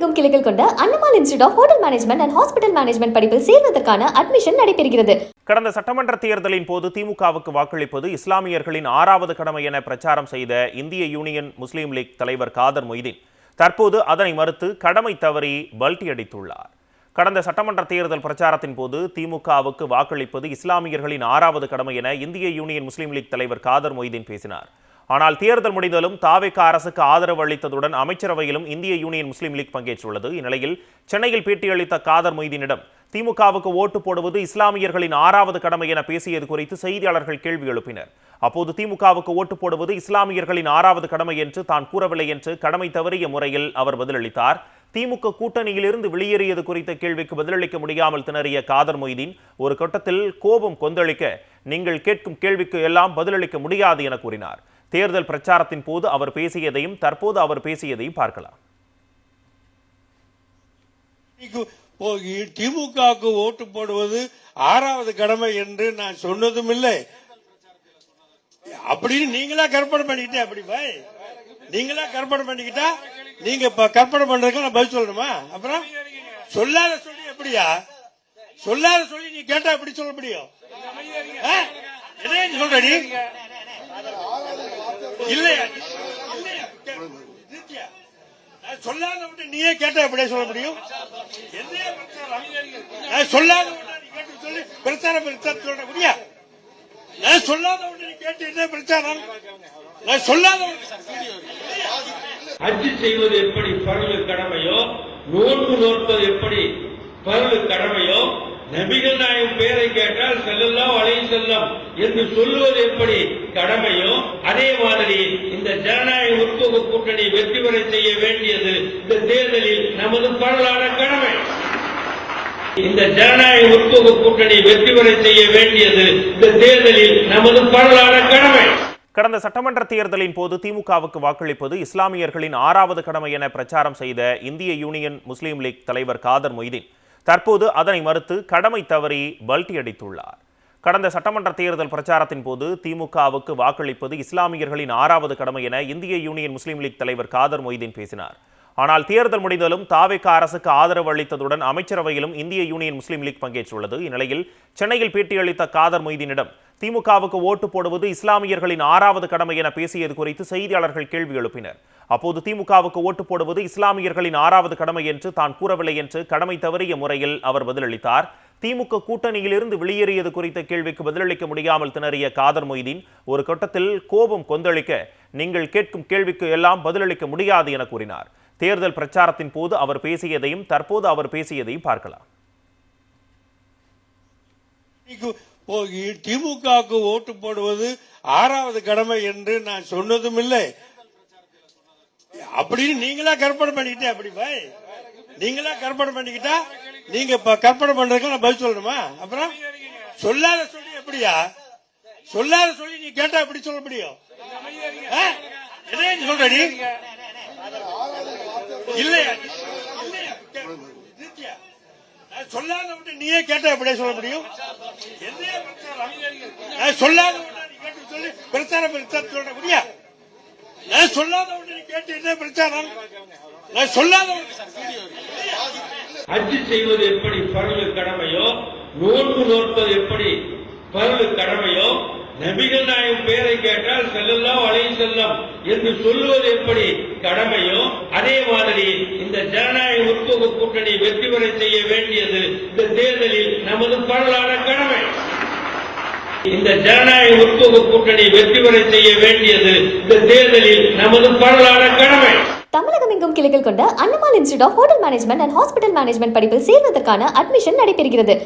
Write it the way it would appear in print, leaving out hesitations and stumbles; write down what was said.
தமிழகமெங்கும் கிளைகள் கொண்ட Annamal institute of hotel management and hospital management படிப்பில் சேர்வதற்கான அட்மிஷன் நடைபெறுகிறது. கடந்த சட்டமன்ற தேர்தலின் போது திமுகவுக்கு வாக்களிப்பது இஸ்லாமியர்களின் 6வது கடமை என பிரச்சாரம் செய்த இந்திய யூனியன் முஸ்லீம் லீக் தலைவர் காதர் மொய்தீன் தற்போது அதனை மறுத்து கடமை தவறி பல்டி அடித்துள்ளார். கடந்த சட்டமன்ற தேர்தல் பிரச்சாரத்தின் போது திமுகவுக்கு வாக்களிப்பது இஸ்லாமியர்களின் 6வது கடமை என இந்திய யூனியன் முஸ்லீம் லீக் தலைவர் காதர் மொய்தீன் பேசினார். ஆனால் தேர்தல் முடிந்தாலும் தாவேக அரசுக்கு ஆதரவு அளித்ததுடன் அமைச்சரவையிலும் இந்திய யூனியன் முஸ்லீம் லீக் பங்கேற்றுள்ளது. இந்நிலையில் சென்னையில் பேட்டியளித்த காதர் மொய்தீனிடம் திமுகவுக்கு ஓட்டு போடுவது இஸ்லாமியர்களின் 6வது கடமை என பேசியது குறித்து செய்தியாளர்கள் கேள்வி எழுப்பினர். அப்போது திமுகவுக்கு ஓட்டு போடுவது இஸ்லாமியர்களின் 6வது கடமை என்று தான் கூறவில்லை என்று கடமை தவறிய முறையில் அவர் பதிலளித்தார். திமுக கூட்டணியிலிருந்து வெளியேறியது குறித்த கேள்விக்கு பதிலளிக்க முடியாமல் திணறிய காதர் மொய்தீன் ஒரு கட்டத்தில் கோபம் கொந்தளிக்க, நீங்கள் கேட்கும் கேள்விக்கு எல்லாம் பதிலளிக்க முடியாது என கூறினார். தேர்தல் பிரச்சாரத்தின் போது அவர் பேசியதையும் தற்போது அவர் பேசியதையும் பார்க்கலாம். திமுகவுக்கு ஓட்டு போடுவது 6வது கடமை என்று நான் சொன்னதும் இல்லை. அப்படின்னு நீங்களா கற்பனை பண்ணிக்கிட்டே, அப்படி பாய் நீங்களா கற்பனை பண்ணிக்கிட்டா, நீங்க கற்பனை பண்றதுக்கு நான் பதில் சொல்லணுமா? அப்புறம் சொல்லாத சொல்லி எப்படியா? சொல்லாத சொல்லி நீ கேட்டா எப்படி சொல்ல முடியும்? என்ன சொல்ற நீ? இல்லையா சொல்லாத நீயே கேட்டா எப்படியே சொல்ல முடியும்? சொல்லாத சொல்லி பிரச்சாரம் சொல்ற முடியா? நான் சொல்லாத நீ கேட்டு என்ன பிரச்சாரம்? நான் சொல்லாத ஹஜ் செய்வது எப்படி பரவு கடமையோ, நோன்பு நோற்பது எப்படி பரவு கடமையோ, நபிகள் நாயகம் பெயரை கேட்டால் ஸல்லல்லாஹு அலைஹி வஸல்லம் என்று சொல்லுவது எப்படி கடமையோ, அதே மாதிரி இந்த ஜனநாயக முற்போக்கு கூட்டணி வெற்றி பெற செய்ய வேண்டியது இந்த தேர்தலில் நமது பரவலான கடமை. இந்த ஜனநாயக முற்போக்கு கூட்டணி வெற்றி பெற செய்ய வேண்டியது இந்த தேர்தலில் நமது பரவலான கடமை. கடந்த சட்டமன்ற தேர்தலின் போது திமுகவுக்கு வாக்களிப்பது இஸ்லாமியர்களின் 6வது கடமை என பிரச்சாரம் செய்த இந்திய யூனியன் முஸ்லீம் லீக் தலைவர் காதர் மொய்தீன் தற்போது அதனை மறுத்து கடமை தவறி பல்டி அடித்துள்ளார். கடந்த சட்டமன்ற தேர்தல் பிரச்சாரத்தின் போது திமுகவுக்கு வாக்களிப்பது இஸ்லாமியர்களின் 6வது கடமை என இந்திய யூனியன் முஸ்லீம் லீக் தலைவர் காதர் மொய்தீன் பேசினார். ஆனால் தேர்தல் முடிந்தாலும் தாவேக அரசுக்கு ஆதரவு அளித்ததுடன் அமைச்சரவையிலும் இந்திய யூனியன் முஸ்லீம் லீக் பங்கேற்றுள்ளது. இந்நிலையில் சென்னையில் பேட்டியளித்த காதர் மொய்தீனிடம் திமுகவுக்கு ஓட்டு போடுவது இஸ்லாமியர்களின் 6வது கடமை என பேசியது குறித்து செய்தியாளர்கள் கேள்வி எழுப்பினர். அப்போது திமுகவுக்கு ஓட்டு போடுவது இஸ்லாமியர்களின் 6வது கடமை என்று தான் கூறவில்லை என்று கடமை தவறிய முறையில் அவர் பதிலளித்தார். திமுக கூட்டணியிலிருந்து வெளியேறியது குறித்த கேள்விக்கு பதிலளிக்க முடியாமல் திணறிய காதர் மொய்தீன் ஒரு கட்டத்தில் கோபம் கொந்தளிக்க, நீங்கள் கேட்கும் கேள்விக்கு எல்லாம் பதிலளிக்க முடியாது என கூறினார். தேர்தல் பிரச்சாரத்தின் போது அவர் பேசியதையும் தற்போது அவர் பேசியதையும் பார்க்கலாம். திமுகவுக்கு ஓட்டு போடுவது 6வது கடமை என்று நான் சொன்னதும் இல்லை. அப்படின்னு நீங்களா கற்பனை பண்ணிக்கிட்டே, அப்படி பாய் நீங்களா கற்பனை பண்ணிக்கிட்டா, நீங்க கற்பனை பண்றதுக்கு நான் பதில் சொல்லணுமா? அப்புறம் சொல்லாத சொல்லி எப்படியா? சொல்லாத சொல்லி நீ கேட்டா எப்படி சொல்ல முடியும்? என்ன சொல்ற நீ? இல்லையா சொல்லாத நீயே கேட்டா எப்படியே சொல்ல முடியும்? சொல்லாத சொல்லி பிரச்சாரம் சொல்ற முடியா? நான் சொல்லாத நீ கேட்டு என்ன பிரச்சாரம்? நான் சொல்லாத ஹஜ் செய்வது எப்படி பரவு கடமையோ, நோன்பு நோற்பது எப்படி பரவு கடமையோ, நபிகள் நாயகம் பெயரை கேட்டால் ஸல்லல்லாஹு அலைஹி வஸல்லம் என்று சொல்லுவது எப்படி கடமையோ, அதே மாதிரி இந்த ஜனநாயக முற்போக்கு கூட்டணி வெற்றி பெற செய்ய வேண்டியது இந்த தேர்தலில் நமது பரவலான கடமை. இந்த ஜனநாயக முற்போக்கு கூட்டணி வெற்றி பெற செய்ய வேண்டியது இந்த தேர்தலில் நமது பரவலான கடமை. தமிழகமெங்கும் கிளைகள் கொண்ட Annamal institute of hotel management and hospital management படிப்பில் சேர்வதற்கான அட்மிஷன் நடைபெறுகிறது.